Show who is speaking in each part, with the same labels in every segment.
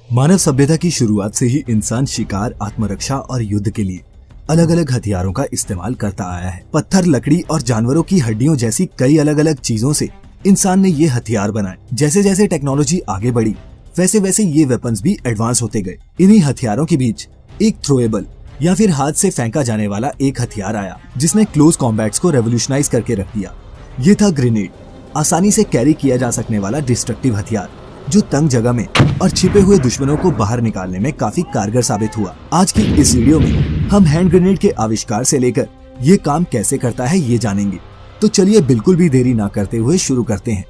Speaker 1: मानव सभ्यता की शुरुआत से ही इंसान शिकार, आत्मरक्षा और युद्ध के लिए अलग अलग हथियारों का इस्तेमाल करता आया है। पत्थर, लकड़ी और जानवरों की हड्डियों जैसी कई अलग अलग चीजों से इंसान ने ये हथियार बनाए। जैसे जैसे टेक्नोलॉजी आगे बढ़ी वैसे वैसे ये वेपन्स भी एडवांस होते गए। इन्हीं हथियारों के बीच एक थ्रोएबल या फिर हाथ से फेंका जाने वाला एक हथियार आया जिसने क्लोज कॉम्बैट्स को रेवोल्यूशनाइज करके रख दिया। ये था ग्रेनेड, आसानी से कैरी किया जा सकने वाला डिस्ट्रक्टिव हथियार जो तंग जगह में और छिपे हुए दुश्मनों को बाहर निकालने में काफी कारगर साबित हुआ। आज की इस वीडियो में हम हैंड ग्रेनेड के आविष्कार से लेकर ये काम कैसे करता है ये जानेंगे। तो चलिए बिल्कुल भी देरी ना करते हुए शुरू करते हैं।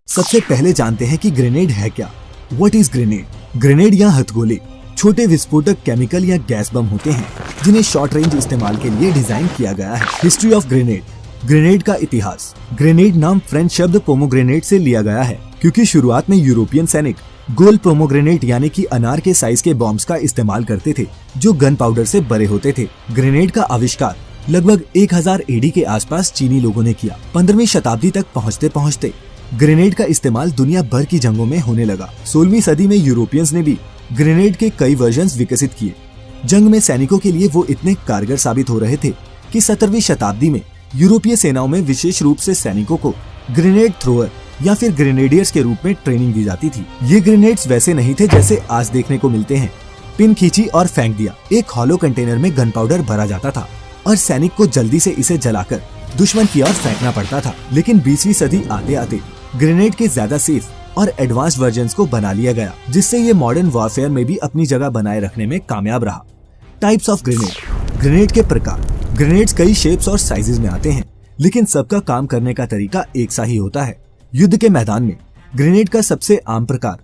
Speaker 1: सबसे पहले जानते हैं कि ग्रेनेड है क्या। What is grenade? ग्रेनेड या हथगोले छोटे विस्फोटक केमिकल या गैस बम होते हैं जिन्हें शॉर्ट रेंज इस्तेमाल के लिए डिजाइन किया गया है। History of grenade. ग्रेनेड का इतिहास। ग्रेनेड नाम फ्रेंच शब्द पोमोग्रेनेट से लिया गया है क्योंकि शुरुआत में यूरोपियन सैनिक गोल पोमोग्रेनेट यानी कि अनार के साइज के बॉम्ब्स का इस्तेमाल करते थे जो गन पाउडर से बड़े होते थे। ग्रेनेड का आविष्कार लगभग 1000 एडी के आसपास चीनी लोगों ने किया। 15वीं शताब्दी तक पहुँचते पहुँचते ग्रेनेड का इस्तेमाल दुनिया भर की जंगों में होने लगा। 16वीं सदी में यूरोपियंस ने भी ग्रेनेड के कई वर्जन्स विकसित किए। जंग में सैनिकों के लिए वो इतने कारगर साबित हो रहे थे कि 17वीं शताब्दी में यूरोपीय सेनाओं में विशेष रूप से सैनिकों को ग्रेनेड थ्रोअर या फिर ग्रेनेडियर्स के रूप में ट्रेनिंग दी जाती थी। ये ग्रेनेड्स वैसे नहीं थे जैसे आज देखने को मिलते हैं। पिन खींची और फेंक दिया। एक हॉलो कंटेनर में गन पाउडर भरा जाता था और सैनिक को जल्दी से इसे जलाकर दुश्मन की ओर फेंकना पड़ता था। लेकिन 20वीं सदी आते आते ग्रेनेड के ज्यादा सेफ और एडवांस वर्जन्स को बना लिया गया जिससे ये मॉडर्न वॉरफेयर में भी अपनी जगह बनाए रखने में कामयाब रहा। Types of grenade. ग्रेनेड के प्रकार। ग्रेनेड्स कई शेप्स और साइजेस में आते हैं लेकिन सबका काम करने का तरीका एक सा ही होता है। युद्ध के मैदान में ग्रेनेड का सबसे आम प्रकार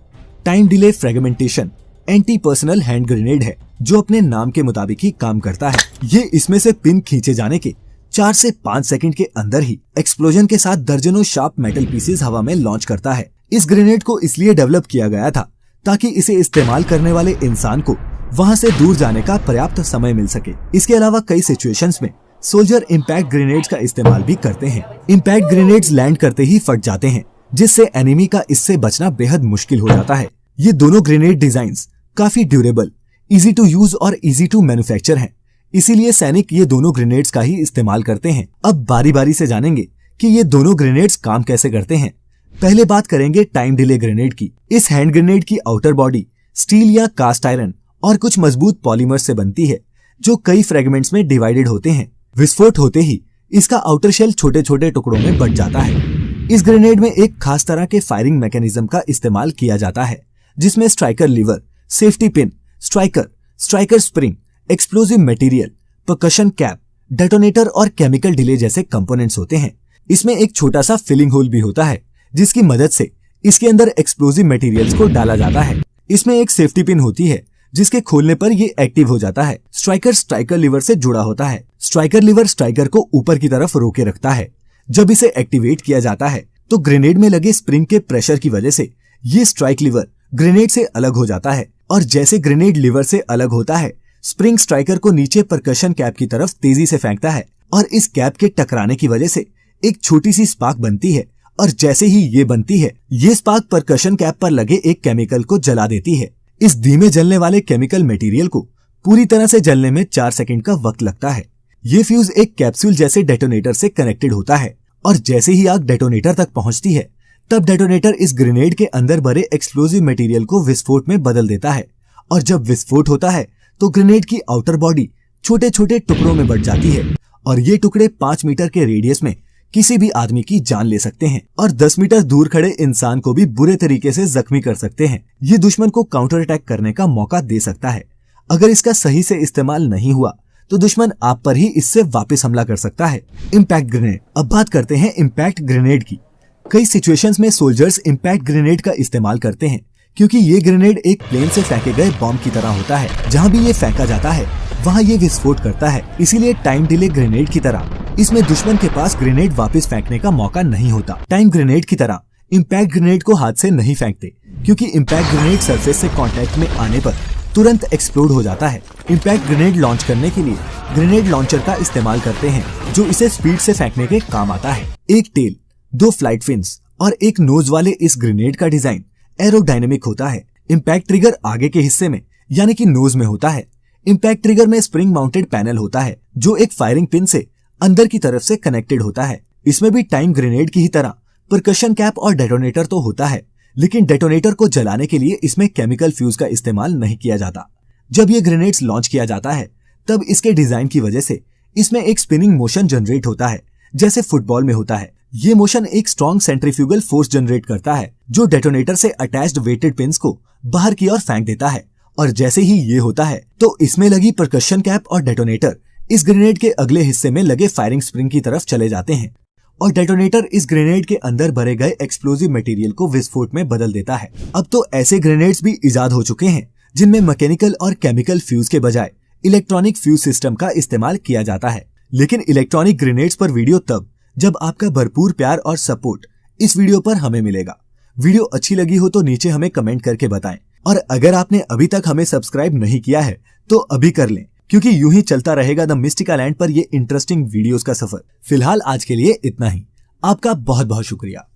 Speaker 1: time delay fragmentation anti personal hand grenade है जो अपने नाम के मुताबिक ही काम करता है। ये इसमें से पिन खींचे जाने के 4 से 5 सेकंड के अंदर ही एक्सप्लोजन के साथ दर्जनों शार्प मेटल पीसेस हवा में लॉन्च करता है। इस ग्रेनेड को इसलिए डेवलप किया गया था ताकि इसे इस्तेमाल करने वाले इंसान को वहां से दूर जाने का पर्याप्त समय मिल सके। इसके अलावा कई सिचुएशंस में सोल्जर इम्पैक्ट ग्रेनेड्स का इस्तेमाल भी करते हैं। इम्पैक्ट ग्रेनेड्स लैंड करते ही फट जाते हैं जिससे एनिमी का इससे बचना बेहद मुश्किल हो जाता है। ये दोनों ग्रेनेड डिजाइंस काफी ड्यूरेबल, इजी टू यूज और इजी टू मैन्युफैक्चर हैं। इसीलिए सैनिक ये दोनों ग्रेनेड्स का ही इस्तेमाल करते हैं। अब बारी बारी से जानेंगे कि ये दोनों ग्रेनेड्स काम कैसे करते हैं। पहले बात करेंगे टाइम डिले ग्रेनेड की। इस हैंड ग्रेनेड की आउटर बॉडी स्टील या कास्ट आयरन और कुछ मजबूत पॉलीमर से बनती है जो कई फ्रेगमेंट्स में डिवाइडेड होते हैं। विस्फोट होते ही इसका आउटर शेल छोटे छोटे टुकड़ों में बंट जाता है। इस ग्रेनेड में एक खास तरह के फायरिंग मैकेनिज्म का इस्तेमाल किया जाता है जिसमें striker lever, safety pin, striker spring, explosive material, percussion cap, detonator और केमिकल डिले जैसे कंपोनेंट्स होते हैं। इसमें एक छोटा सा फिलिंग होल भी होता है जिसकी मदद से इसके अंदर एक्सप्लोजिव मटेरियल्स को डाला जाता है। इसमें एक सेफ्टी पिन होती है जिसके खोलने पर ये एक्टिव हो जाता है। स्ट्राइकर लीवर से जुड़ा होता है। स्ट्राइकर लीवर स्ट्राइकर को ऊपर की तरफ रोके रखता है। जब इसे एक्टिवेट किया जाता है तो ग्रेनेड में लगे स्प्रिंग के प्रेशर की वजह से ये स्ट्राइक लीवर ग्रेनेड से अलग हो जाता है और जैसे ग्रेनेड लीवर से अलग होता है स्प्रिंग स्ट्राइकर को नीचे परकशन कैप की तरफ तेजी से फेंकता है और इस कैप के टकराने की वजह से एक छोटी सी स्पार्क बनती है और जैसे ही ये बनती है ये स्पार्क परकशन कैप पर लगे एक केमिकल को जला देती है। इस धीमे जलने वाले केमिकल मटेरियल को पूरी तरह से जलने में 4 सेकंड का वक्त लगता है। ये फ्यूज एक कैप्सूल जैसे डेटोनेटर से कनेक्टेड होता है और जैसे ही आग डेटोनेटर तक पहुंचती है तब डेटोनेटर इस ग्रेनेड के अंदर भरे एक्सप्लोजिव मटेरियल को विस्फोट में बदल देता है और जब विस्फोट होता है तो ग्रेनेड की आउटर बॉडी छोटे छोटे टुकड़ों में बंट जाती है और ये टुकड़े 5 मीटर के रेडियस में किसी भी आदमी की जान ले सकते हैं और 10 मीटर दूर खड़े इंसान को भी बुरे तरीके से जख्मी कर सकते हैं। ये दुश्मन को काउंटर अटैक करने का मौका दे सकता है। अगर इसका सही से इस्तेमाल नहीं हुआ तो दुश्मन आप पर ही इससे वापस हमला कर सकता है। Impact grenade. अब बात करते हैं इम्पैक्ट ग्रेनेड की। कई सिचुएशंस में सोल्जर्स इम्पैक्ट ग्रेनेड का इस्तेमाल करते हैं क्योंकि ये ग्रेनेड एक प्लेन से फेंके गए बॉम्ब की तरह होता है। जहाँ भी ये फेंका जाता है वहाँ ये विस्फोट करता है। इसीलिए टाइम डिले ग्रेनेड की तरह इसमें दुश्मन के पास ग्रेनेड वापस फेंकने का मौका नहीं होता। टाइम ग्रेनेड की तरह इम्पैक्ट ग्रेनेड को हाथ से नहीं फेंकते क्योंकि इम्पैक्ट ग्रेनेड सरफेस से कांटेक्ट में आने पर तुरंत एक्सप्लोड हो जाता है। इम्पैक्ट ग्रेनेड लॉन्च करने के लिए ग्रेनेड लॉन्चर का इस्तेमाल करते हैं जो इसे स्पीड से फेंकने के काम आता है। एक टेल, 2 फ्लाइट फिन्स और एक नोज वाले इस ग्रेनेड का डिजाइन एरोडायनेमिक होता है। इम्पैक्ट ट्रिगर आगे के हिस्से में यानी कि नोज में होता है। इम्पैक्ट ट्रिगर में स्प्रिंग माउंटेड पैनल होता है जो एक फायरिंग पिन से अंदर की तरफ से कनेक्टेड होता है। इसमें भी टाइम ग्रेनेड की ही तरह परकशन कैप और डेटोनेटर तो होता है, लेकिन डेटोनेटर को जलाने के लिए इसमें केमिकल फ्यूज का इस्तेमाल नहीं किया जाता। जब ये ग्रेनेड्स लॉन्च किया जाता है तब इसके डिजाइन की वजह से इसमें एक स्पिनिंग मोशन जनरेट होता है जैसे फुटबॉल में होता है। ये मोशन एक स्ट्रॉन्ग सेंट्रीफ्यूगल फोर्स जनरेट करता है जो डेटोनेटर से अटैच्ड वेटेड पिन्स को बाहर की ओर फेंक देता है। और जैसे ही ये होता है तो इसमें लगी परकशन कैप और डेटोनेटर इस ग्रेनेड के अगले हिस्से में लगे फायरिंग स्प्रिंग की तरफ चले जाते हैं और डेटोनेटर इस ग्रेनेड के अंदर भरे गए एक्सप्लोजिव मटेरियल को विस्फोट में बदल देता है। अब तो ऐसे ग्रेनेड्स भी इजाद हो चुके हैं जिनमें मैकेनिकल और केमिकल फ्यूज के बजाय इलेक्ट्रॉनिक फ्यूज सिस्टम का इस्तेमाल किया जाता है। लेकिन इलेक्ट्रॉनिक ग्रेनेड्स पर वीडियो तब जब आपका भरपूर प्यार और सपोर्ट इस वीडियो पर हमें मिलेगा। वीडियो अच्छी लगी हो तो नीचे हमें कमेंट करके बताएं और अगर आपने अभी तक हमें सब्सक्राइब नहीं किया है तो अभी कर लें, क्योंकि यूं ही चलता रहेगा द मिस्टिकल लैंड पर ये इंटरेस्टिंग वीडियोस का सफर। फिलहाल आज के लिए इतना ही। आपका बहुत बहुत शुक्रिया।